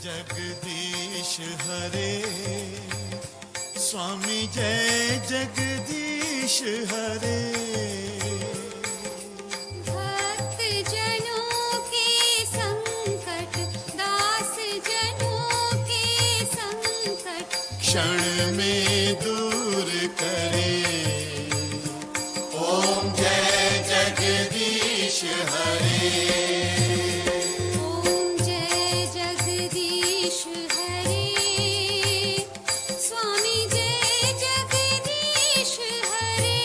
जगदीश हरे स्वामी जय जगदीश हरे भक्त जनों के संकट दास जनों के संकट क्षण में दूर करे ओम जय जगदीश हरे ओम जय जगदीश हरे स्वामी जय जगदीश हरे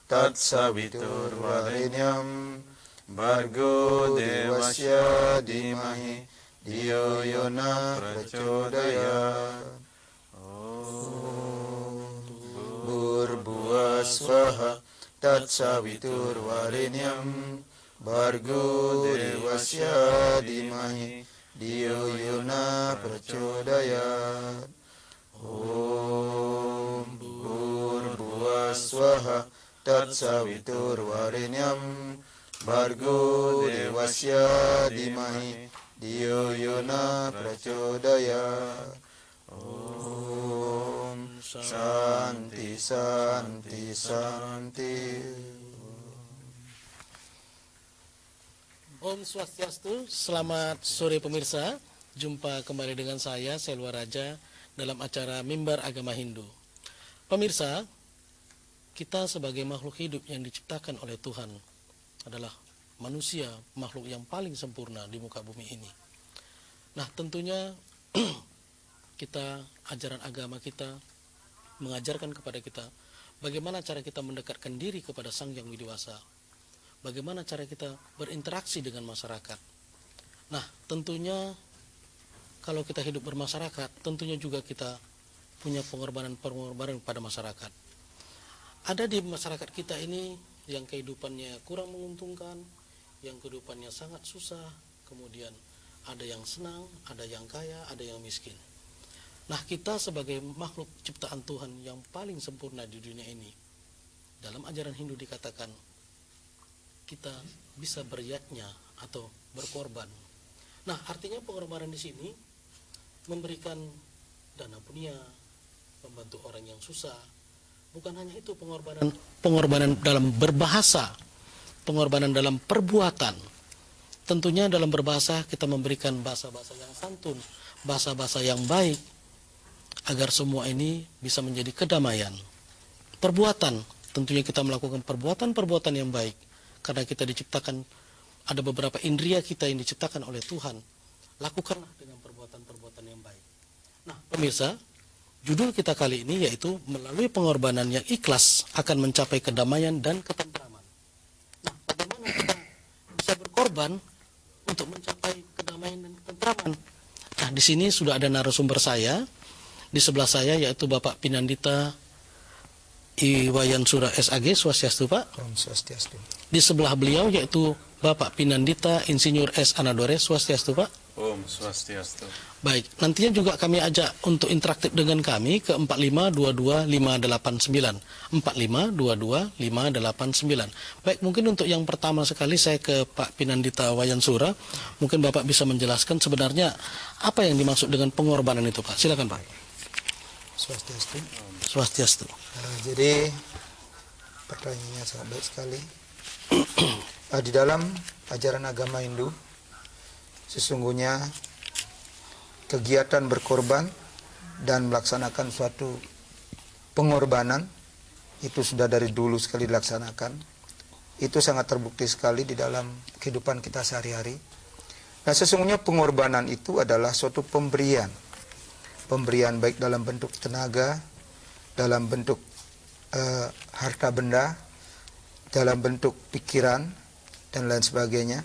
तत्सवितुर्वरेण्यं भर्गो देवस्य धीमहि धियो यो न प्रचोदयात्। भूर्भुवः स्वः तत्सवितुर्वरेण्यं भर्गो देवस्य धीमहि धियो यो न प्रचोदयात्। ॐ भूर्भुवः स्वः तत्सवितुर्वरेण्यं भर्गो देवस्य धीमहि धियो यो न प्रचोदयात्। ॐ शान्ति शान्ति शान्ति। Om Swastiastu, selamat sore pemirsa. Jumpa kembali dengan saya, Selwa Raja, dalam acara Mimbar Agama Hindu. Pemirsa, kita sebagai makhluk hidup yang diciptakan oleh Tuhan adalah manusia, makhluk yang paling sempurna di muka bumi ini. Nah, tentunya kita, ajaran agama kita mengajarkan kepada kita bagaimana cara kita mendekatkan diri kepada Sang Yang Widiwasa, bagaimana cara kita berinteraksi dengan masyarakat. Nah, tentunya kalau kita hidup bermasyarakat, tentunya juga kita punya pengorbanan-pengorbanan pada masyarakat. Ada di masyarakat kita ini yang kehidupannya kurang menguntungkan, yang kehidupannya sangat susah, kemudian ada yang senang, ada yang kaya, ada yang miskin. Nah, kita sebagai makhluk ciptaan Tuhan yang paling sempurna di dunia ini, dalam ajaran Hindu dikatakan kita bisa beryatnya atau berkorban. Nah, artinya pengorbanan di sini memberikan dana punya, membantu orang yang susah. Bukan hanya itu, pengorbanan dalam berbahasa, pengorbanan dalam perbuatan. Tentunya dalam berbahasa kita memberikan bahasa-bahasa yang santun, bahasa-bahasa yang baik, agar semua ini bisa menjadi kedamaian. Perbuatan, tentunya kita melakukan perbuatan-perbuatan yang baik, karena kita diciptakan, ada beberapa indria kita yang diciptakan oleh Tuhan. Lakukanlah dengan perbuatan-perbuatan yang baik. Nah, pemirsa, judul kita kali ini yaitu melalui pengorbanan yang ikhlas akan mencapai kedamaian dan ketentraman. Nah, bagaimana kita bisa berkorban untuk mencapai kedamaian dan ketentraman? Nah, di sini sudah ada narasumber saya. Di sebelah saya yaitu Bapak Pinandita Iwayansura SAG, Swastiastu Pak. Om Swastiastu. Di sebelah beliau yaitu Bapak Pinandita Insinyur S. Anadore, Swastiastu Pak. Om Swastiastu. Baik, nantinya juga kami ajak untuk interaktif dengan kami ke 4522589. 4522589. Baik, mungkin untuk yang pertama sekali saya ke Pak Pinandita Wayansura. Mungkin Bapak bisa menjelaskan sebenarnya apa yang dimaksud dengan pengorbanan itu, Pak. Silakan, Pak. Swastiastu. Swastiastu. Jadi pertanyaannya sangat baik sekali. Di dalam ajaran agama Hindu, sesungguhnya kegiatan berkorban dan melaksanakan suatu pengorbanan itu sudah dari dulu sekali dilaksanakan. Itu sangat terbukti sekali di dalam kehidupan kita sehari-hari. Nah, sesungguhnya pengorbanan itu adalah suatu pemberian. Pemberian baik dalam bentuk tenaga, dalam bentuk harta benda, dalam bentuk pikiran, dan lain sebagainya.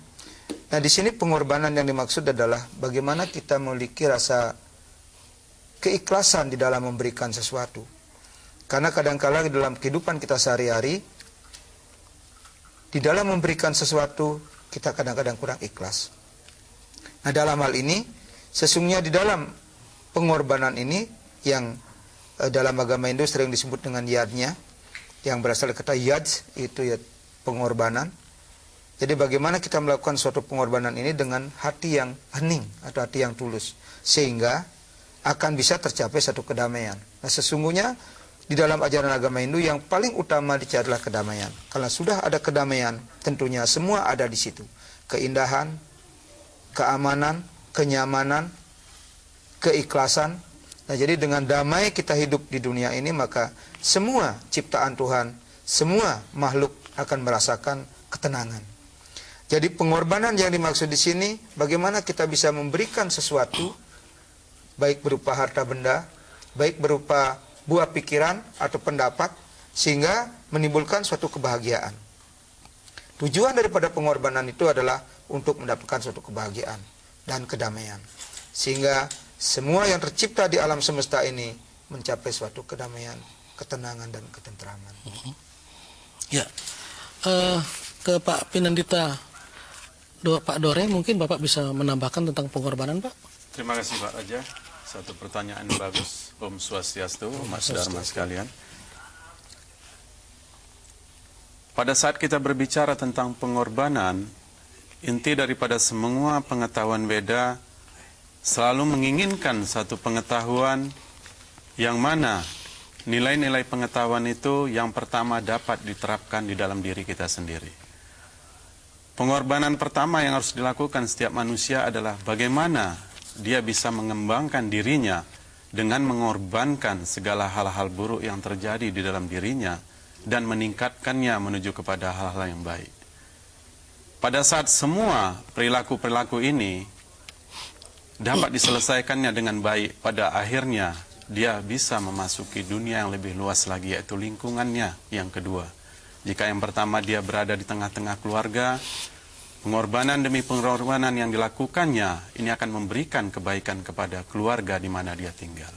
Nah, di sini pengorbanan yang dimaksud adalah bagaimana kita memiliki rasa keikhlasan di dalam memberikan sesuatu. Karena kadang-kala dalam kehidupan kita sehari-hari, di dalam memberikan sesuatu, kita kadang-kadang kurang ikhlas. Nah, dalam hal ini, sesungguhnya di dalam pengorbanan ini, yang dalam agama Hindu sering disebut dengan yadnya, yang berasal dari kata yad, itu ya pengorbanan. Jadi bagaimana kita melakukan suatu pengorbanan ini dengan hati yang hening atau hati yang tulus, sehingga akan bisa tercapai satu kedamaian. Nah, sesungguhnya di dalam ajaran agama Hindu yang paling utama dicari adalah kedamaian. Karena sudah ada kedamaian, tentunya semua ada di situ. Keindahan, keamanan, kenyamanan, keikhlasan. Nah, jadi dengan damai kita hidup di dunia ini, maka semua ciptaan Tuhan, semua makhluk akan merasakan ketenangan. Jadi pengorbanan yang dimaksud di sini, bagaimana kita bisa memberikan sesuatu, baik berupa harta benda, baik berupa buah pikiran atau pendapat, sehingga menimbulkan suatu kebahagiaan. Tujuan daripada pengorbanan itu adalah untuk mendapatkan suatu kebahagiaan dan kedamaian. Sehingga semua yang tercipta di alam semesta ini mencapai suatu kedamaian, ketenangan, dan ketentraman. Ya, ke Pak Pinandita, Pak Dore, mungkin Bapak bisa menambahkan tentang pengorbanan, Pak? Terima kasih Pak Raja. Satu pertanyaan bagus. Om Swastiastu, Mas Dharma sekalian. Pada saat kita berbicara tentang pengorbanan, inti daripada semua pengetahuan Weda selalu menginginkan satu pengetahuan yang mana nilai-nilai pengetahuan itu yang pertama dapat diterapkan di dalam diri kita sendiri. Pengorbanan pertama yang harus dilakukan setiap manusia adalah bagaimana dia bisa mengembangkan dirinya dengan mengorbankan segala hal-hal buruk yang terjadi di dalam dirinya dan meningkatkannya menuju kepada hal-hal yang baik. Pada saat semua perilaku-perilaku ini dapat diselesaikannya dengan baik, pada akhirnya dia bisa memasuki dunia yang lebih luas lagi, yaitu lingkungannya yang kedua. Jika yang pertama dia berada di tengah-tengah keluarga, pengorbanan demi pengorbanan yang dilakukannya ini akan memberikan kebaikan kepada keluarga di mana dia tinggal.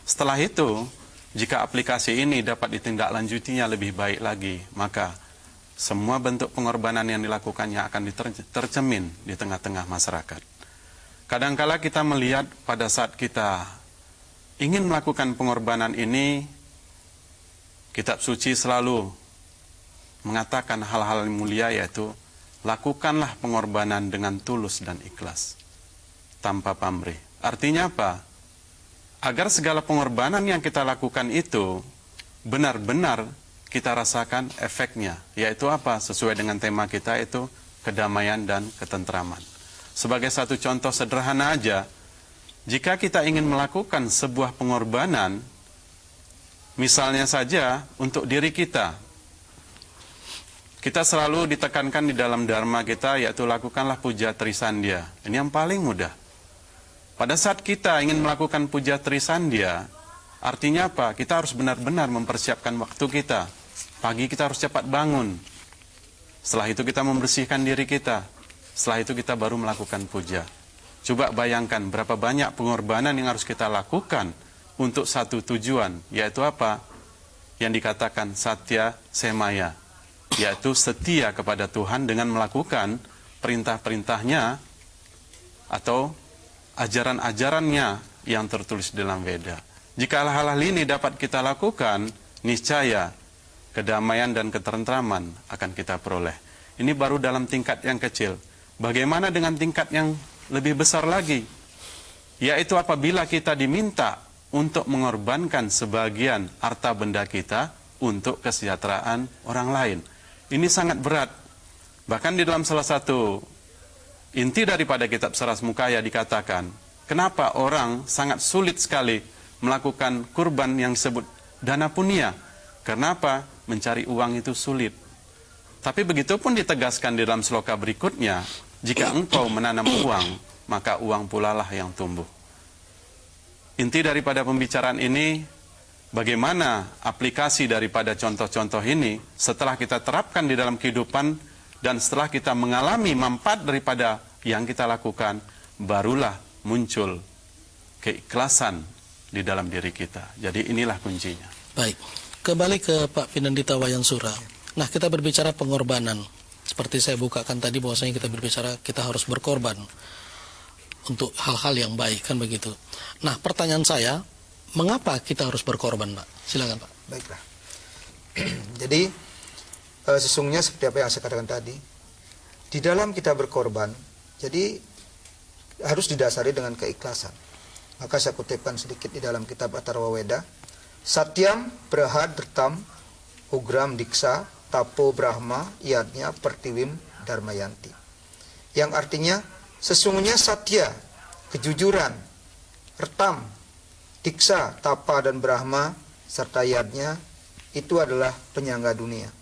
Setelah itu, jika aplikasi ini dapat ditindaklanjutinya lebih baik lagi, maka semua bentuk pengorbanan yang dilakukannya akan tercermin di tengah-tengah masyarakat. Kadangkala kita melihat pada saat kita ingin melakukan pengorbanan ini, kitab suci selalu mengatakan hal-hal yang mulia, yaitu lakukanlah pengorbanan dengan tulus dan ikhlas, tanpa pamrih. Artinya apa? Agar segala pengorbanan yang kita lakukan itu benar-benar kita rasakan efeknya, yaitu apa? Sesuai dengan tema kita, itu kedamaian dan ketentraman. Sebagai satu contoh sederhana aja, jika kita ingin melakukan sebuah pengorbanan, misalnya saja untuk diri kita, kita selalu ditekankan di dalam dharma kita, yaitu lakukanlah puja trisandya. Ini yang paling mudah. Pada saat kita ingin melakukan puja trisandya, artinya apa? Kita harus benar-benar mempersiapkan waktu kita. Pagi kita harus cepat bangun. Setelah itu kita membersihkan diri kita. Setelah itu kita baru melakukan puja. Coba bayangkan berapa banyak pengorbanan yang harus kita lakukan untuk satu tujuan, yaitu apa? Yang dikatakan satya semaya, yaitu setia kepada Tuhan dengan melakukan perintah-perintahnya atau ajaran-ajarannya yang tertulis dalam Veda. Jika hal-hal ini dapat kita lakukan, niscaya kedamaian dan ketentraman akan kita peroleh. Ini baru dalam tingkat yang kecil. Bagaimana dengan tingkat yang lebih besar lagi? Yaitu apabila kita diminta untuk mengorbankan sebagian harta benda kita untuk kesejahteraan orang lain. Ini sangat berat. Bahkan di dalam salah satu inti daripada kitab Sarasmukaya dikatakan, kenapa orang sangat sulit sekali melakukan kurban yang disebut dana punya? Kenapa? Mencari uang itu sulit. Tapi begitu pun ditegaskan di dalam sloka berikutnya, jika engkau menanam uang, maka uang pula lah yang tumbuh. Inti daripada pembicaraan ini, bagaimana aplikasi daripada contoh-contoh ini setelah kita terapkan di dalam kehidupan dan setelah kita mengalami manfaat daripada yang kita lakukan, barulah muncul keikhlasan di dalam diri kita. Jadi inilah kuncinya. Baik, kembali ke Pak Pinandita Wayansura. Nah, kita berbicara pengorbanan. Seperti saya bukakan tadi bahwasanya kita berbicara kita harus berkorban untuk hal-hal yang baik, kan begitu. Nah, pertanyaan saya, mengapa kita harus berkorban, Pak? Silakan, Pak. Baiklah. Jadi sesungguhnya seperti apa yang saya katakan tadi, di dalam kita berkorban, jadi harus didasari dengan keikhlasan. Maka saya kutipkan sedikit di dalam kitab Atharva Weda, Satyam Brahadrtam Ugram Diksa Tapo Brahma Yadnya Pertiwim Dharmayanti. Yang artinya sesungguhnya satya, kejujuran, retam, diksa, tapa dan Brahma serta yadnya itu adalah penyangga dunia.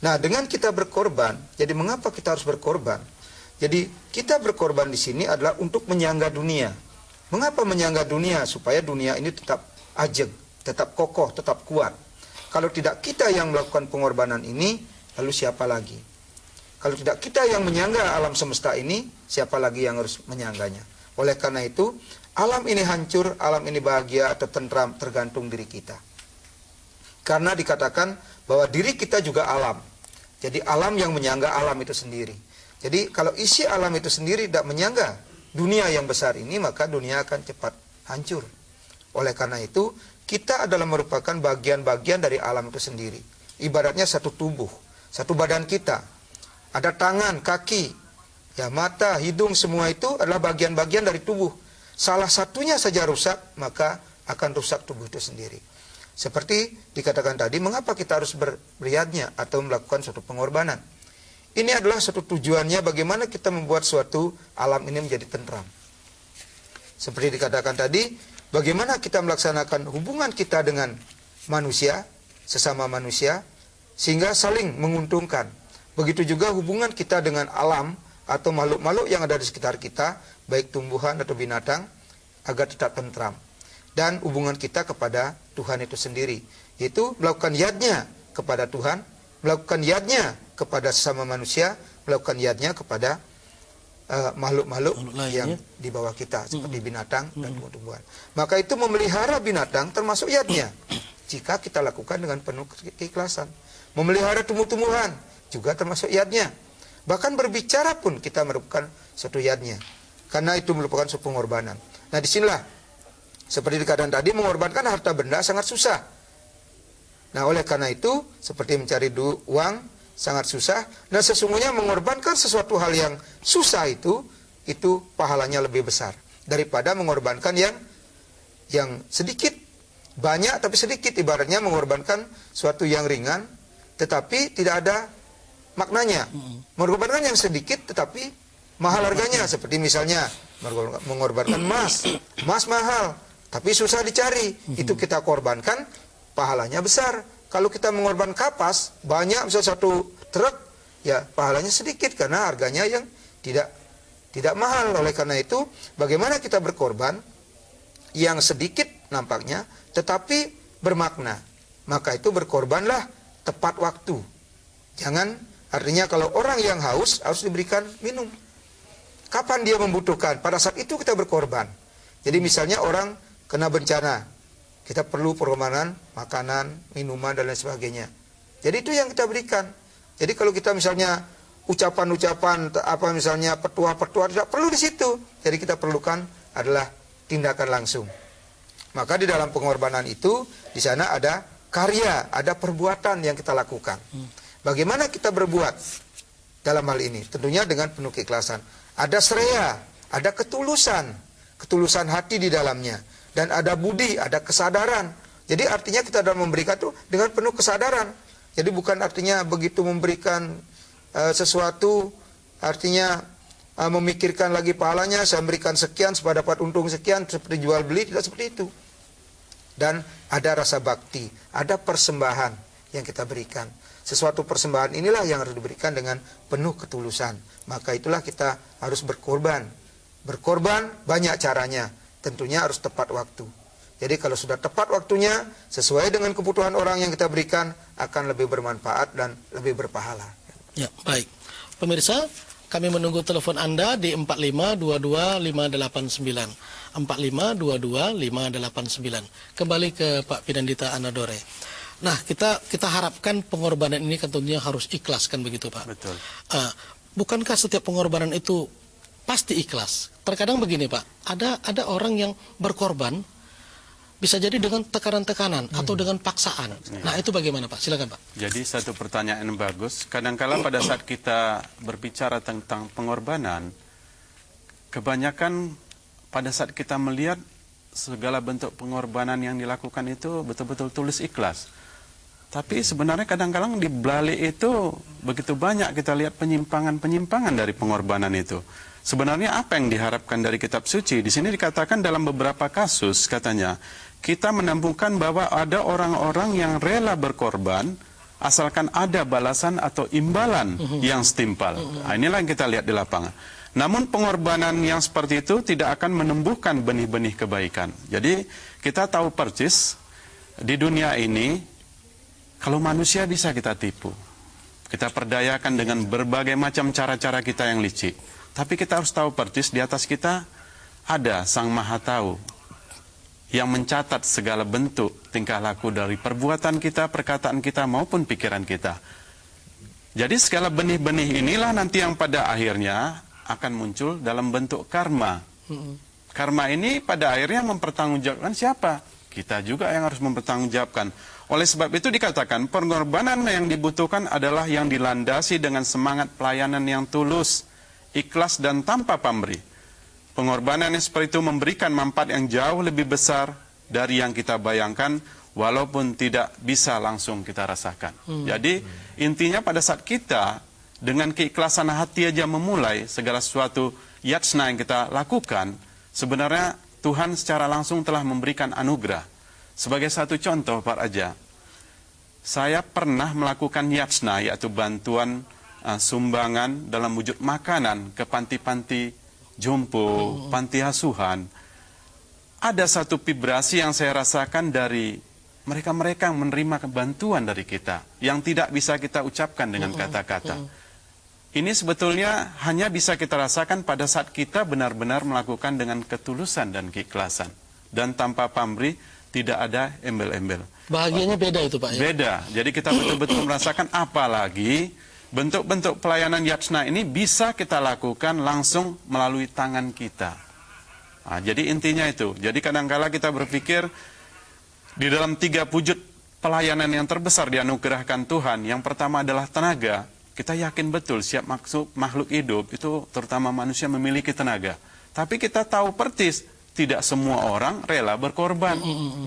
Nah, dengan kita berkorban, jadi mengapa kita harus berkorban? Jadi kita berkorban di sini adalah untuk menyangga dunia. Mengapa menyangga dunia? Supaya dunia ini tetap ajeg, tetap kokoh, tetap kuat. Kalau tidak kita yang melakukan pengorbanan ini, lalu siapa lagi? Kalau tidak kita yang menyangga alam semesta ini, siapa lagi yang harus menyangganya? Oleh karena itu, alam ini hancur, alam ini bahagia atau tentram tergantung diri kita. Karena dikatakan bahwa diri kita juga alam. Jadi alam yang menyangga alam itu sendiri. Jadi kalau isi alam itu sendiri tidak menyangga dunia yang besar ini, maka dunia akan cepat hancur. Oleh karena itu, kita adalah merupakan bagian-bagian dari alam itu sendiri. Ibaratnya satu tubuh, satu badan kita. Ada tangan, kaki, ya mata, hidung, semua itu adalah bagian-bagian dari tubuh. Salah satunya saja rusak, maka akan rusak tubuh itu sendiri. Seperti dikatakan tadi, mengapa kita harus beriadnya atau melakukan suatu pengorbanan? Ini adalah suatu tujuannya bagaimana kita membuat suatu alam ini menjadi tentram. Seperti dikatakan tadi, bagaimana kita melaksanakan hubungan kita dengan manusia, sesama manusia, sehingga saling menguntungkan. Begitu juga hubungan kita dengan alam atau makhluk-makhluk yang ada di sekitar kita, baik tumbuhan atau binatang, agar tetap tentram. Dan hubungan kita kepada Tuhan itu sendiri, yaitu melakukan yadnya kepada Tuhan, melakukan yadnya kepada sesama manusia, melakukan yadnya kepada makhluk-makhluk yang di bawah kita, seperti binatang dan tumbuhan. Maka itu memelihara binatang termasuk yadnya, jika kita lakukan dengan penuh keikhlasan. Memelihara tumbuh-tumbuhan juga termasuk yadnya. Bahkan berbicara pun kita merupakan suatu yadnya, karena itu merupakan suatu pengorbanan. Nah, disinilah seperti dikatakan tadi, mengorbankan harta benda sangat susah. Nah, oleh karena itu, seperti mencari uang sangat susah. Dan sesungguhnya mengorbankan sesuatu hal yang susah itu pahalanya lebih besar daripada mengorbankan yang sedikit, banyak tapi sedikit. Ibaratnya mengorbankan suatu yang ringan, tetapi tidak ada maknanya. Mengorbankan yang sedikit, tetapi mahal harganya. Seperti misalnya mengorbankan emas mahal, tapi susah dicari, itu kita korbankan, pahalanya besar. Kalau kita mengorbankan kapas, banyak, misalnya satu truk, ya pahalanya sedikit, karena harganya yang tidak mahal. Oleh karena itu, bagaimana kita berkorban, yang sedikit nampaknya, tetapi bermakna. Maka itu berkorbanlah tepat waktu. Jangan, artinya kalau orang yang haus, harus diberikan minum. Kapan dia membutuhkan? Pada saat itu kita berkorban. Jadi misalnya orang kena bencana, kita perlu pengorbanan, makanan, minuman, dan lain sebagainya. Jadi itu yang kita berikan. Jadi kalau kita misalnya ucapan-ucapan, misalnya petua-petua, tidak perlu di situ. Jadi kita perlukan adalah tindakan langsung. Maka di dalam pengorbanan itu, di sana ada karya, ada perbuatan yang kita lakukan. Bagaimana kita berbuat dalam hal ini? Tentunya dengan penuh keikhlasan. Ada sreya, ada ketulusan hati di dalamnya. Dan ada budi, ada kesadaran. Jadi artinya kita dalam memberikan itu dengan penuh kesadaran. Jadi bukan artinya begitu memberikan sesuatu, artinya memikirkan lagi pahalanya, saya memberikan sekian supaya dapat untung sekian, seperti jual beli, tidak seperti itu. Dan ada rasa bakti, ada persembahan yang kita berikan. Sesuatu persembahan inilah yang harus diberikan dengan penuh ketulusan. Maka itulah kita harus berkorban. Berkorban banyak caranya. Tentunya harus tepat waktu. Jadi kalau sudah tepat waktunya, sesuai dengan kebutuhan orang yang kita berikan, akan lebih bermanfaat dan lebih berpahala. Ya, baik. Pemirsa, kami menunggu telepon Anda di 4522-589. 4522-589. Kembali ke Pak Pinandita Anadore. Nah, kita harapkan pengorbanan ini kan tentunya harus ikhlas kan begitu Pak. Betul. Bukankah setiap pengorbanan itu pasti ikhlas? Terkadang begini Pak, ada orang yang berkorban bisa jadi dengan tekanan-tekanan atau dengan paksaan. Nah, itu bagaimana Pak? Silakan Pak. Jadi satu pertanyaan yang bagus. Kadangkala pada saat kita berbicara tentang pengorbanan, kebanyakan pada saat kita melihat segala bentuk pengorbanan yang dilakukan itu betul-betul tulus ikhlas. Tapi sebenarnya kadang-kadang di balik itu begitu banyak kita lihat penyimpangan-penyimpangan dari pengorbanan itu. Sebenarnya apa yang diharapkan dari kitab suci? Di sini dikatakan dalam beberapa kasus katanya, kita menemukan bahwa ada orang-orang yang rela berkorban asalkan ada balasan atau imbalan yang setimpal. Nah, inilah yang kita lihat di lapangan. Namun pengorbanan yang seperti itu tidak akan menumbuhkan benih-benih kebaikan. Jadi kita tahu persis di dunia ini, kalau manusia bisa kita tipu, kita perdayakan dengan berbagai macam cara-cara kita yang licik. Tapi kita harus tahu persis di atas kita ada Sang Maha Tahu yang mencatat segala bentuk tingkah laku dari perbuatan kita, perkataan kita maupun pikiran kita. Jadi segala benih-benih inilah nanti yang pada akhirnya akan muncul dalam bentuk karma. Karma ini pada akhirnya mempertanggungjawabkan siapa? Kita juga yang harus mempertanggungjawabkan. Oleh sebab itu dikatakan pengorbanan yang dibutuhkan adalah yang dilandasi dengan semangat pelayanan yang tulus, ikhlas dan tanpa pamrih. Pengorbanan yang seperti itu memberikan manfaat yang jauh lebih besar dari yang kita bayangkan, walaupun tidak bisa langsung kita rasakan. Jadi intinya pada saat kita dengan keikhlasan hati aja memulai segala sesuatu yatsna yang kita lakukan, sebenarnya Tuhan secara langsung telah memberikan anugerah. Sebagai satu contoh Pak Raja, saya pernah melakukan yatsna, yaitu bantuan sumbangan dalam wujud makanan ke panti-panti jompo, panti asuhan. Ada satu vibrasi yang saya rasakan dari mereka-mereka yang menerima bantuan dari kita, yang tidak bisa kita ucapkan dengan kata-kata. Ini sebetulnya hanya bisa kita rasakan pada saat kita benar-benar melakukan dengan ketulusan dan keikhlasan. Dan tanpa pamrih, tidak ada embel-embel. Bahagianya beda itu Pak ya? Beda. Jadi kita betul-betul merasakan, apalagi bentuk-bentuk pelayanan yatsna ini bisa kita lakukan langsung melalui tangan kita. Nah, jadi intinya itu. Jadi kadang-kala kita berpikir di dalam 3 wujud pelayanan yang terbesar dianugerahkan Tuhan. Yang pertama adalah tenaga. Kita yakin betul setiap makhluk hidup itu terutama manusia memiliki tenaga. Tapi kita tahu persis tidak semua orang rela berkorban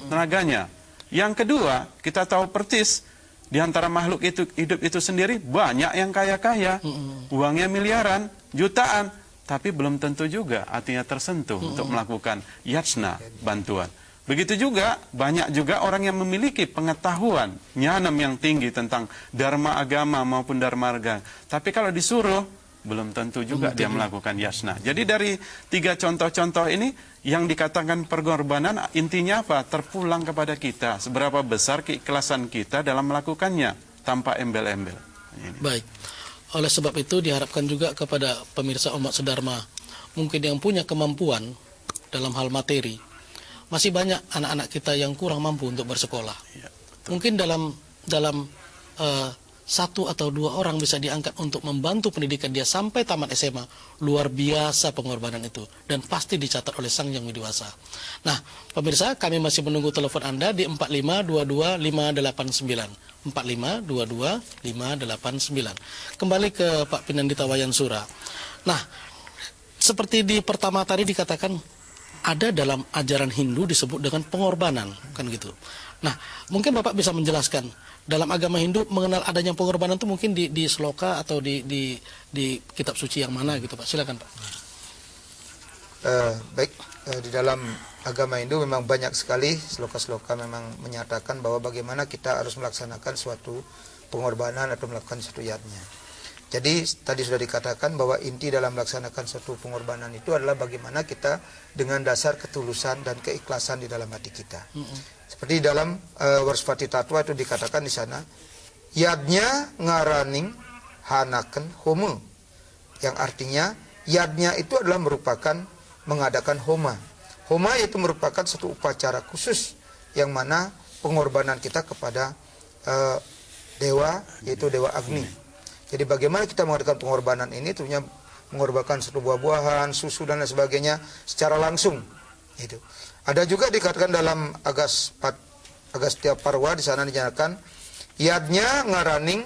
tenaganya. Yang kedua, kita tahu persis di antara makhluk hidup itu sendiri banyak yang kaya-kaya, uangnya miliaran, jutaan, tapi belum tentu juga hatinya tersentuh untuk melakukan yatsna, bantuan. Begitu juga banyak juga orang yang memiliki pengetahuan nyanam yang tinggi tentang dharma agama maupun dharma harga. Tapi kalau disuruh belum tentu juga dia melakukan yatsna. Jadi dari 3 contoh-contoh ini yang dikatakan pengorbanan intinya apa? Terpulang kepada kita seberapa besar keikhlasan kita dalam melakukannya tanpa embel-embel. Baik. Oleh sebab itu diharapkan juga kepada pemirsa umat sedharma, mungkin yang punya kemampuan dalam hal materi, masih banyak anak-anak kita yang kurang mampu untuk bersekolah. Ya, mungkin dalam 1 atau 2 orang bisa diangkat untuk membantu pendidikan dia sampai tamat SMA. Luar biasa pengorbanan itu, dan pasti dicatat oleh Sang Yang Widiwasa. Nah, pemirsa, kami masih menunggu telepon Anda di 4522-589. 4522-589. Kembali ke Pak Pinandita Wayansura. Nah, seperti di pertama tadi dikatakan, ada dalam ajaran Hindu disebut dengan pengorbanan, kan gitu. Nah, mungkin Bapak bisa menjelaskan dalam agama Hindu mengenal adanya pengorbanan itu mungkin di sloka atau di kitab suci yang mana gitu Pak. Silakan Pak. Baik, di dalam agama Hindu memang banyak sekali sloka-sloka memang menyatakan bahwa bagaimana kita harus melaksanakan suatu pengorbanan atau melakukan suatu yatnya. Jadi tadi sudah dikatakan bahwa inti dalam melaksanakan suatu pengorbanan itu adalah bagaimana kita dengan dasar ketulusan dan keikhlasan di dalam hati kita. Seperti dalam Warspati Tatwa itu dikatakan di sana, yadnya ngaraning hanaken home, yang artinya yadnya itu adalah merupakan mengadakan homa. Homa itu merupakan satu upacara khusus yang mana pengorbanan kita kepada dewa, yaitu dewa Agni. Jadi bagaimana kita mengadakan pengorbanan ini, tentunya mengorbankan satu buah-buahan, susu dan lain sebagainya secara langsung. Itu. Ada juga dikatakan dalam Agastya Parwa, di sana dinyatakan yadnya ngaraning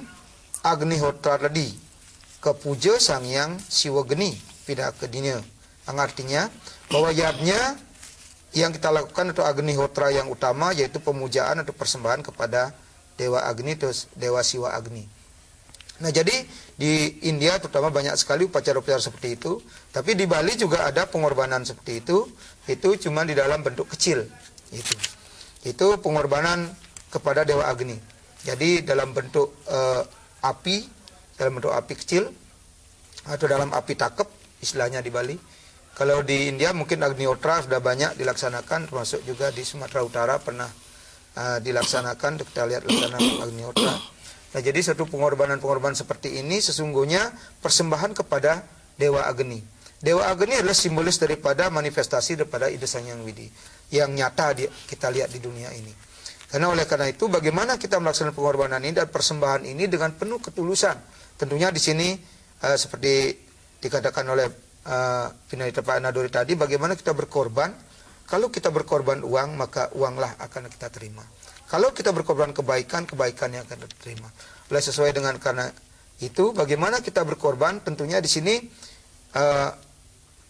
Agnihotra tadi kepuja sang yang Siwa Geni pindah ke dinya. Yang artinya bahwa yadnya yang kita lakukan itu Agnihotra yang utama, yaitu pemujaan atau persembahan kepada Dewa Agni atau Dewa Siwa Agni. Nah, jadi di India terutama banyak sekali upacara-upacara seperti itu. Tapi di Bali juga ada pengorbanan seperti itu. Itu cuma di dalam bentuk kecil. Itu pengorbanan kepada Dewa Agni. Jadi dalam bentuk api, dalam bentuk api kecil atau dalam api takep, istilahnya di Bali. Kalau di India mungkin Agnihotra sudah banyak dilaksanakan, termasuk juga di Sumatera Utara pernah dilaksanakan. Kita lihat laksanakan Agnihotra. Nah, jadi satu pengorbanan-pengorbanan seperti ini sesungguhnya persembahan kepada Dewa Agni. Dewa Agni adalah simbolis daripada manifestasi daripada Ida Sang Hyang Widi yang nyata kita lihat di dunia ini. Oleh karena itu, bagaimana kita melaksanakan pengorbanan ini dan persembahan ini dengan penuh ketulusan. Tentunya di sini seperti dikatakan oleh Pinadita Pak Nadori tadi, bagaimana kita berkorban. Kalau kita berkorban uang, maka uanglah akan kita terima. Kalau kita berkorban kebaikan, kebaikannya akan diterima. Oleh sesuai dengan karena itu, bagaimana kita berkorban, tentunya di sini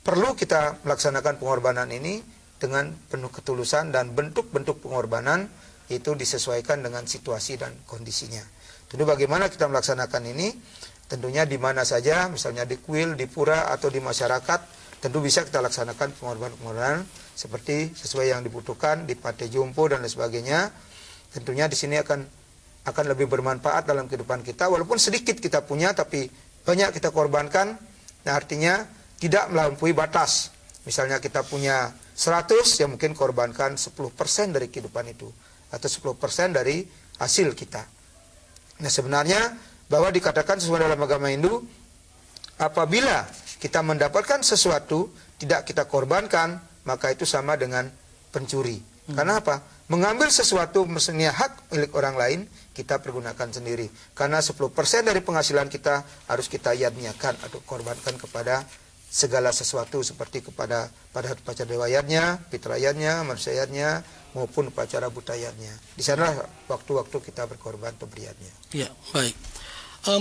perlu kita melaksanakan pengorbanan ini dengan penuh ketulusan, dan bentuk-bentuk pengorbanan itu disesuaikan dengan situasi dan kondisinya. Tentu bagaimana kita melaksanakan ini, tentunya di mana saja, misalnya di kuil, di pura, atau di masyarakat, tentu bisa kita laksanakan pengorbanan-pengorbanan seperti sesuai yang dibutuhkan di Pate Jompo dan lain sebagainya. Tentunya di sini akan lebih bermanfaat dalam kehidupan kita, walaupun sedikit kita punya tapi banyak kita korbankan. Nah, artinya tidak melampaui batas. Misalnya kita punya 100, ya mungkin korbankan 10% dari kehidupan itu, atau 10% dari hasil kita. Nah, sebenarnya bahwa dikatakan sesuai dalam agama Hindu, apabila kita mendapatkan sesuatu tidak kita korbankan, maka itu sama dengan pencuri. Karena apa? Mengambil sesuatu mestinya hak milik orang lain, kita pergunakan sendiri. Karena 10% dari penghasilan kita harus kita yadniakan atau korbankan kepada segala sesuatu, seperti pada upacara dewa yadnya, pitra yadnya, manusia yadnya, maupun upacara buta yadnya. Di sana waktu-waktu kita berkorban atau beriadnya. Ya, baik.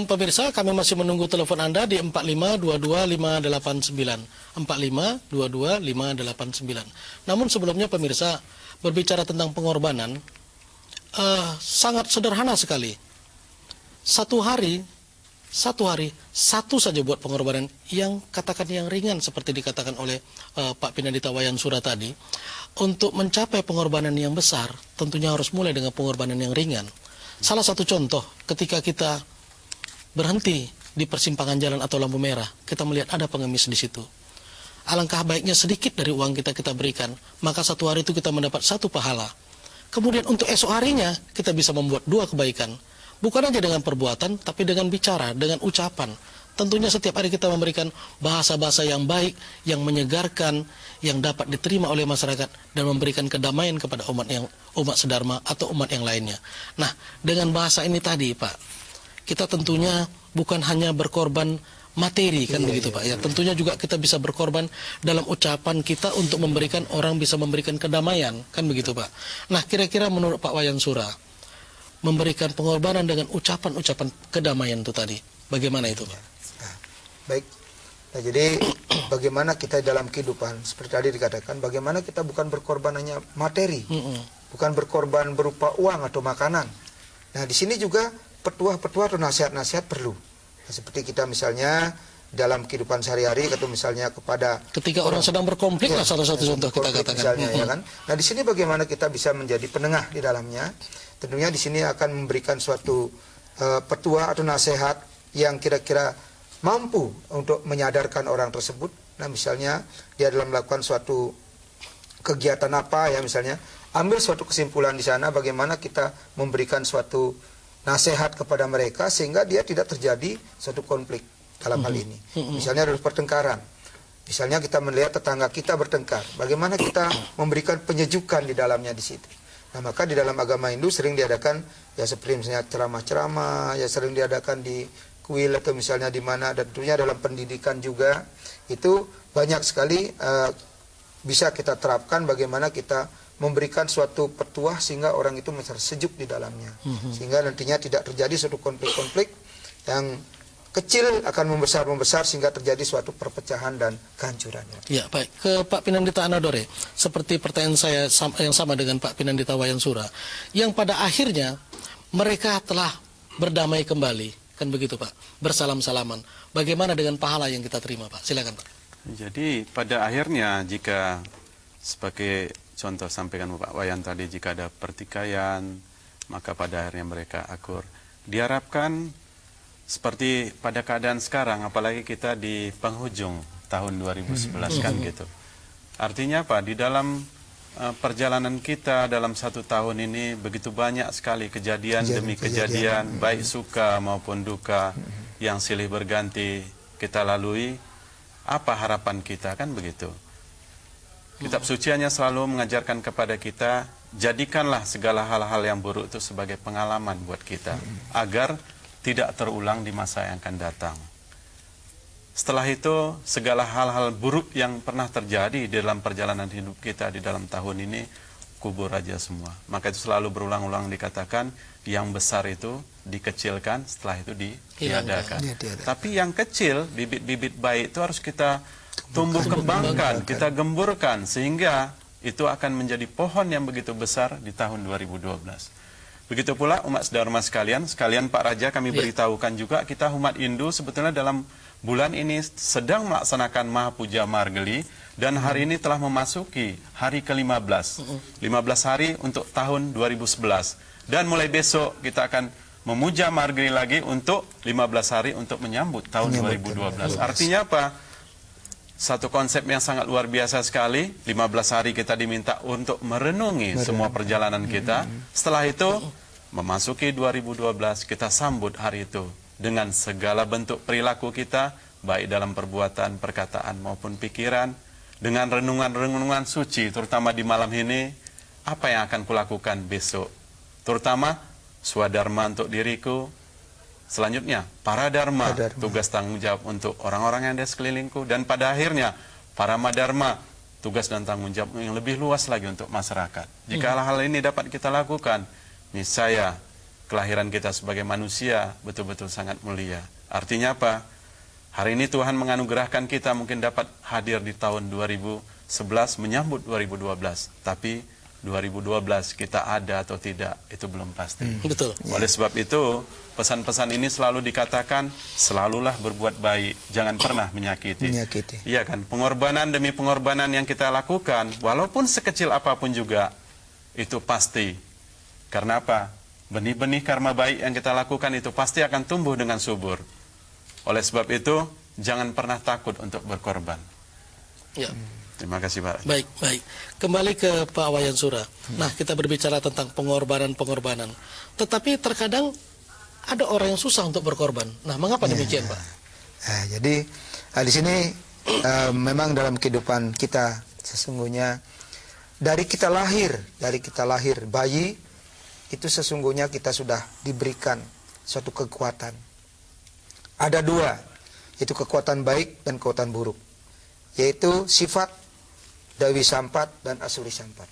Pemirsa, kami masih menunggu telepon Anda di 45225889. 45225889. Namun sebelumnya pemirsa, berbicara tentang pengorbanan, sangat sederhana sekali. Satu hari, satu saja buat pengorbanan yang katakan yang ringan seperti dikatakan oleh Pak Pinadita Wayan Sura tadi. Untuk mencapai pengorbanan yang besar, tentunya harus mulai dengan pengorbanan yang ringan. Salah satu contoh, ketika kita berhenti di persimpangan jalan atau lampu merah, kita melihat ada pengemis di situ. Alangkah baiknya sedikit dari uang kita berikan, maka satu hari itu kita mendapat 1 pahala. Kemudian untuk esok harinya kita bisa membuat 2 kebaikan. Bukan hanya dengan perbuatan, tapi dengan bicara, dengan ucapan. Tentunya setiap hari kita memberikan bahasa-bahasa yang baik, yang menyegarkan, yang dapat diterima oleh masyarakat, dan memberikan kedamaian kepada umat sedharma atau umat yang lainnya. Nah, dengan bahasa ini tadi, Pak, kita tentunya bukan hanya berkorban materi, kan begitu Pak ya. Tentunya juga kita bisa berkorban dalam ucapan kita untuk memberikan orang bisa memberikan kedamaian, kan begitu Pak. Nah, kira-kira menurut Pak Wayan Sura, memberikan pengorbanan dengan ucapan-ucapan kedamaian itu tadi, bagaimana itu Pak? Nah, baik. Nah, jadi bagaimana kita dalam kehidupan, seperti tadi dikatakan, bagaimana kita bukan berkorban hanya materi, bukan berkorban berupa uang atau makanan. Nah, di sini juga petua-petua atau nasihat-nasihat perlu. Nah, seperti kita misalnya dalam kehidupan sehari-hari, atau misalnya kepada ketika orang sedang berkonflik, lah salah satu contoh kita katakan. Misalnya, ya kan? Nah, di sini bagaimana kita bisa menjadi penengah di dalamnya. Tentunya di sini akan memberikan suatu petua atau nasihat yang kira-kira mampu untuk menyadarkan orang tersebut. Nah, misalnya dia dalam melakukan suatu kegiatan apa, ya misalnya ambil suatu kesimpulan di sana, bagaimana kita memberikan suatu nasihat kepada mereka sehingga dia tidak terjadi suatu konflik dalam hal ini. Misalnya ada pertengkaran. Misalnya kita melihat tetangga kita bertengkar, bagaimana kita memberikan penyejukan di dalamnya di situ. Nah, maka di dalam agama Hindu sering diadakan ya seperti misalnya ceramah-ceramah, ya sering diadakan di kuil atau misalnya di mana, dan tentunya dalam pendidikan juga itu banyak sekali bisa kita terapkan bagaimana kita memberikan suatu petuah sehingga orang itu merasa sejuk di dalamnya, sehingga nantinya tidak terjadi suatu konflik-konflik yang kecil akan membesar sehingga terjadi suatu perpecahan dan kehancuran. Ya, baik. Ke Pak Pinandita Anodore, seperti pertanyaan saya yang sama dengan Pak Pinandita Wayansura, yang pada akhirnya mereka telah berdamai kembali, kan begitu Pak, bersalam-salaman. Bagaimana dengan pahala yang kita terima Pak? Silakan Pak. Jadi pada akhirnya jika sebagai contoh sampaikan Pak Wayan tadi, jika ada pertikaian, maka pada akhirnya mereka akur. Diharapkan seperti pada keadaan sekarang, apalagi kita di penghujung tahun 2011 kan gitu. Artinya apa? Di dalam perjalanan kita dalam 1 tahun ini begitu banyak sekali kejadian demi kejadian, baik suka maupun duka yang silih berganti kita lalui. Apa harapan kita, kan begitu? Kitab suci hanya selalu mengajarkan kepada kita, jadikanlah segala hal-hal yang buruk itu sebagai pengalaman buat kita, agar tidak terulang di masa yang akan datang. Setelah itu, segala hal-hal buruk yang pernah terjadi di dalam perjalanan hidup kita di dalam tahun ini, kubur aja semua. Maka itu selalu berulang-ulang dikatakan, yang besar itu dikecilkan, setelah itu ditiadakan. Tapi yang kecil, bibit-bibit baik itu harus kita tumbuh kembangkan, kita gemburkan, sehingga itu akan menjadi pohon yang begitu besar di tahun 2012. Begitu pula umat Dharma sekalian Pak Raja, kami beritahukan juga, kita umat Hindu sebetulnya dalam bulan ini sedang melaksanakan Maha Puja Margeli, dan hari ini telah memasuki hari ke-15. 15 hari untuk tahun 2011. Dan mulai besok kita akan memuja Margeli lagi untuk 15 hari untuk menyambut tahun 2012. Artinya apa? Satu konsep yang sangat luar biasa sekali. 15 hari kita diminta untuk merenungi semua perjalanan kita. Setelah itu, memasuki 2012, kita sambut hari itu dengan segala bentuk perilaku kita, baik dalam perbuatan, perkataan maupun pikiran, dengan renungan-renungan suci, terutama di malam ini, apa yang akan kulakukan besok. Terutama, swadharma untuk diriku. Selanjutnya, para dharma, tugas tanggung jawab untuk orang-orang yang ada sekelilingku. Dan pada akhirnya, para madharma, tugas dan tanggung jawab yang lebih luas lagi untuk masyarakat. Jika hal ini dapat kita lakukan, niscaya kelahiran kita sebagai manusia betul-betul sangat mulia. Artinya apa? Hari ini Tuhan menganugerahkan kita mungkin dapat hadir di tahun 2011 menyambut 2012. Tapi 2012 kita ada atau tidak, itu belum pasti. Betul. Oleh sebab itu, pesan-pesan ini selalu dikatakan, selalulah berbuat baik, jangan pernah menyakiti. Iya kan? Pengorbanan demi pengorbanan yang kita lakukan, walaupun sekecil apapun juga, itu pasti. Karena apa? Benih-benih karma baik yang kita lakukan itu pasti akan tumbuh dengan subur. Oleh sebab itu, jangan pernah takut untuk berkorban. Ya. Terima kasih Pak. Baik, baik. Kembali ke Pak Wayansura. Nah, kita berbicara tentang pengorbanan-pengorbanan. Tetapi terkadang ada orang yang susah untuk berkorban. Nah, mengapa demikian, Pak? Jadi di sini memang dalam kehidupan kita sesungguhnya dari kita lahir bayi itu sesungguhnya kita sudah diberikan suatu kekuatan. Ada dua, yaitu kekuatan baik dan kekuatan buruk, yaitu sifat Dawi Sampat dan Asuri Sampat.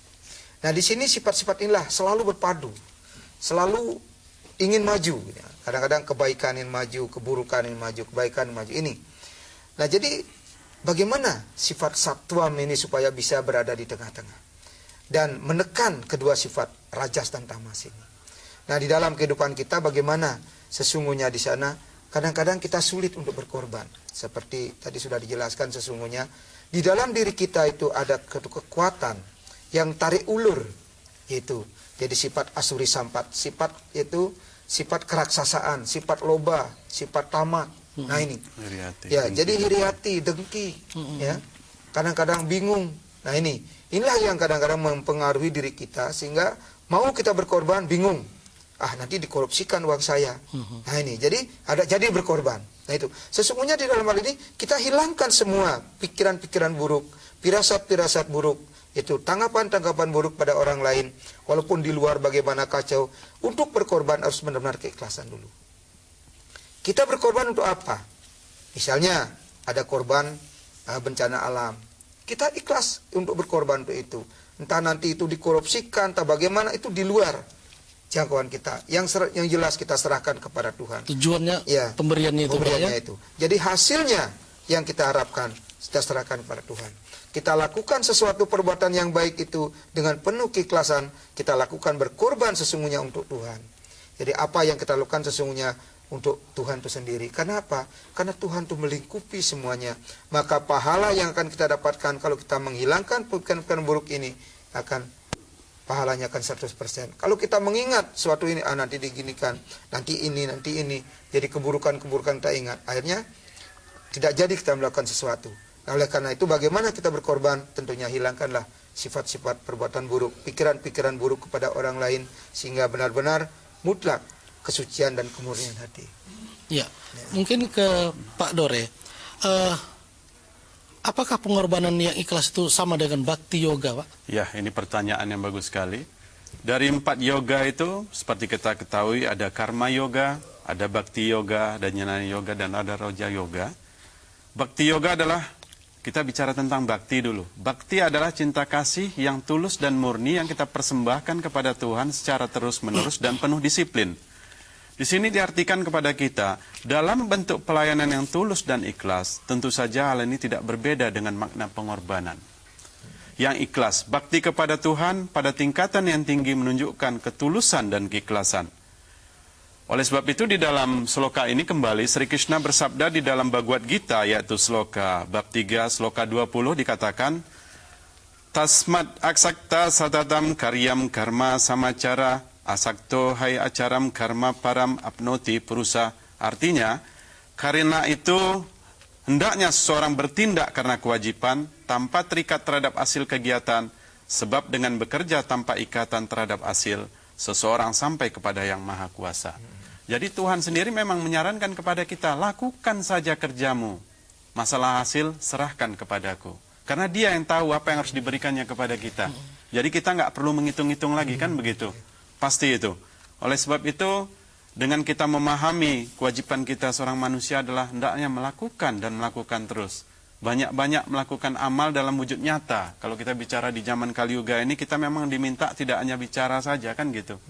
Nah, di sini sifat-sifat inilah selalu berpadu, selalu ingin maju. Kadang-kadang kebaikan yang maju, keburukan yang maju, kebaikan yang maju ini. Nah, jadi bagaimana sifat Sattvam ini supaya bisa berada di tengah-tengah dan menekan kedua sifat Rajas dan Tamas ini. Nah, di dalam kehidupan kita bagaimana sesungguhnya di sana kadang-kadang kita sulit untuk berkorban. Seperti tadi sudah dijelaskan, sesungguhnya di dalam diri kita itu ada kekuatan yang tarik ulur, yaitu jadi sifat Asuri Sampat, sifat itu sifat keraksasaan, sifat loba, sifat tamak. Nah ini, Hiriati, ya dengki. Jadi hiriati, dengki, ya kadang-kadang bingung. Nah inilah yang kadang-kadang mempengaruhi diri kita sehingga mau kita berkorban bingung. Nanti dikorupsikan uang saya. Nah ini, jadi berkorban. Nah itu, sesungguhnya di dalam hal ini kita hilangkan semua pikiran-pikiran buruk, pirasat-pirasat buruk Itu tanggapan-tanggapan buruk pada orang lain, walaupun di luar bagaimana kacau. Untuk berkorban harus benar-benar keikhlasan dulu. Kita berkorban untuk apa? Misalnya ada korban bencana alam. Kita ikhlas untuk berkorban untuk itu. Entah nanti itu dikorupsikan, entah bagaimana, itu di luar jangkauan kita. Yang jelas kita serahkan kepada Tuhan. Tujuannya Ya, pemberiannya itu, Pak, pemberiannya ya? itu. Jadi hasilnya yang kita harapkan kita serahkan kepada Tuhan. Kita lakukan sesuatu perbuatan yang baik itu dengan penuh keikhlasan. Kita lakukan berkorban sesungguhnya untuk Tuhan. Jadi apa yang kita lakukan sesungguhnya untuk Tuhan itu sendiri. Karena apa? Karena Tuhan itu melingkupi semuanya. Maka pahala yang akan kita dapatkan kalau kita menghilangkan pikiran buruk ini, pahalanya akan 100%. Kalau kita mengingat suatu ini, nanti diginikan, nanti ini, jadi keburukan-keburukan kita ingat, akhirnya tidak jadi kita melakukan sesuatu. Nah, oleh karena itu bagaimana kita berkorban? Tentunya hilangkanlah sifat-sifat perbuatan buruk, pikiran-pikiran buruk kepada orang lain, sehingga benar-benar mutlak kesucian dan kemurnian hati. Ya, mungkin ke Pak Dore. Apakah pengorbanan yang ikhlas itu sama dengan bakti yoga, Pak? Ya, ini pertanyaan yang bagus sekali. Dari 4 yoga itu, seperti kita ketahui, ada karma yoga, ada bakti yoga, ada jnana yoga, dan ada roja yoga. Bakti yoga adalah, kita bicara tentang bakti dulu. Bakti adalah cinta kasih yang tulus dan murni yang kita persembahkan kepada Tuhan secara terus-menerus dan penuh disiplin. Di sini diartikan kepada kita, dalam bentuk pelayanan yang tulus dan ikhlas, tentu saja hal ini tidak berbeda dengan makna pengorbanan. Yang ikhlas, bakti kepada Tuhan pada tingkatan yang tinggi menunjukkan ketulusan dan keikhlasan. Oleh sebab itu di dalam sloka ini kembali Sri Krishna bersabda di dalam Bhagavad Gita, yaitu sloka bab 3 sloka 20 dikatakan, Tasmat aksakta satatam karyam karma samacara asakto hai acaram karma param apnoti purusa. Artinya, karena itu hendaknya seseorang bertindak karena kewajiban tanpa terikat terhadap hasil kegiatan, sebab dengan bekerja tanpa ikatan terhadap hasil, seseorang sampai kepada yang maha kuasa. Jadi Tuhan sendiri memang menyarankan kepada kita, lakukan saja kerjamu, masalah hasil serahkan kepadaku. Karena dia yang tahu apa yang harus diberikannya kepada kita. Jadi kita nggak perlu menghitung-hitung lagi, kan begitu? Pasti itu. Oleh sebab itu, dengan kita memahami kewajiban kita seorang manusia adalah hendaknya melakukan dan melakukan terus. Banyak-banyak melakukan amal dalam wujud nyata. Kalau kita bicara di zaman Kali Yuga ini, kita memang diminta tidak hanya bicara saja, kan gitu.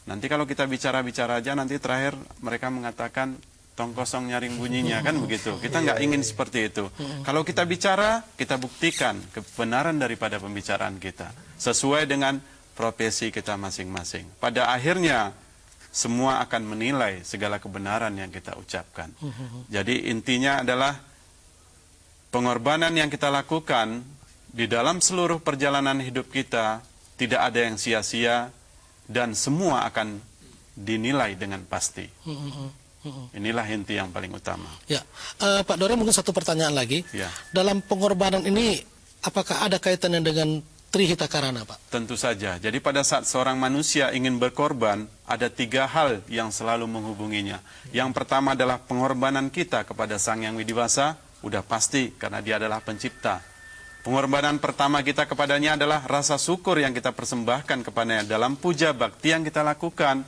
Nanti kalau kita bicara-bicara aja, nanti terakhir mereka mengatakan, tong kosong nyaring bunyinya, kan begitu. Kita nggak ingin seperti itu. Kalau kita bicara, kita buktikan kebenaran daripada pembicaraan kita. Sesuai dengan profesi kita masing-masing. Pada akhirnya, semua akan menilai segala kebenaran yang kita ucapkan. Jadi intinya adalah pengorbanan yang kita lakukan di dalam seluruh perjalanan hidup kita tidak ada yang sia-sia dan semua akan dinilai dengan pasti. Inilah inti yang paling utama. Ya, Pak Dore, mungkin satu pertanyaan lagi. Ya. Dalam pengorbanan ini, apakah ada kaitannya dengan Trihita Karana, Pak? Tentu saja. Jadi pada saat seorang manusia ingin berkorban, ada 3 hal yang selalu menghubunginya. Yang pertama adalah pengorbanan kita kepada Sang Yang Widiwasa, udah pasti karena dia adalah pencipta. Pengorbanan pertama kita kepadanya adalah rasa syukur yang kita persembahkan kepadanya dalam puja bakti yang kita lakukan.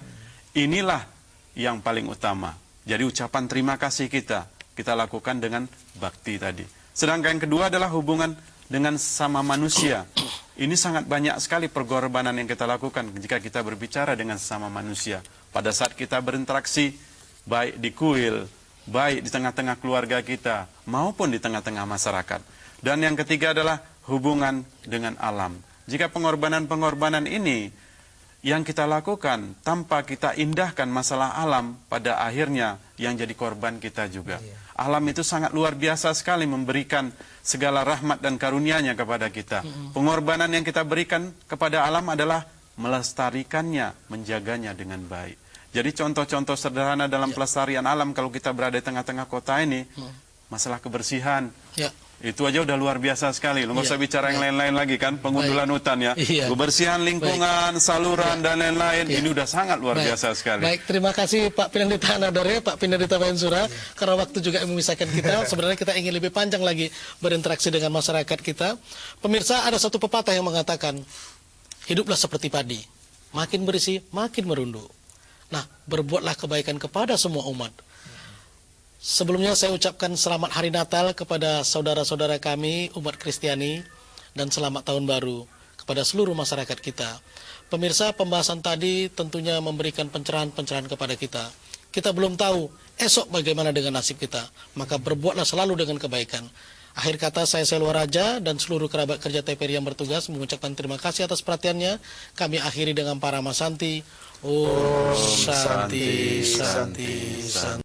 Inilah yang paling utama. Jadi ucapan terima kasih kita lakukan dengan bakti tadi. Sedangkan yang kedua adalah hubungan dengan sesama manusia. Ini sangat banyak sekali pengorbanan yang kita lakukan jika kita berbicara dengan sesama manusia. Pada saat kita berinteraksi, baik di kuil, baik di tengah-tengah keluarga kita, maupun di tengah-tengah masyarakat. Dan yang ketiga adalah hubungan dengan alam. Jika pengorbanan-pengorbanan ini yang kita lakukan tanpa kita indahkan masalah alam, pada akhirnya yang jadi korban kita juga. Alam itu sangat luar biasa sekali memberikan segala rahmat dan karunia-Nya kepada kita. Pengorbanan yang kita berikan kepada alam adalah melestarikannya, menjaganya dengan baik. Jadi contoh-contoh sederhana dalam pelestarian alam kalau kita berada di tengah-tengah kota ini, masalah kebersihan. Itu aja udah luar biasa sekali. Nggak Iya, usah bicara yang lain-lain lagi kan, pengundulan hutan ya. Iya. Kebersihan lingkungan, saluran, dan lain-lain. Iya. Ini udah sangat luar biasa sekali. Baik, terima kasih Pak Pinandita Anadore, Pak Pinandita Bayensura. Karena waktu juga yang memisahkan kita, sebenarnya kita ingin lebih panjang lagi berinteraksi dengan masyarakat kita. Pemirsa, ada satu pepatah yang mengatakan, hiduplah seperti padi, makin berisi, makin merunduk. Nah, berbuatlah kebaikan kepada semua umat. Sebelumnya saya ucapkan selamat hari Natal kepada saudara-saudara kami, umat Kristiani, dan selamat tahun baru kepada seluruh masyarakat kita. Pemirsa, pembahasan tadi tentunya memberikan pencerahan-pencerahan kepada kita. Kita belum tahu esok bagaimana dengan nasib kita, maka berbuatlah selalu dengan kebaikan. Akhir kata, saya Selwa Raja dan seluruh kerabat kerja TPRI yang bertugas mengucapkan terima kasih atas perhatiannya. Kami akhiri dengan para Masanti. Om Santi, Santi, Santi.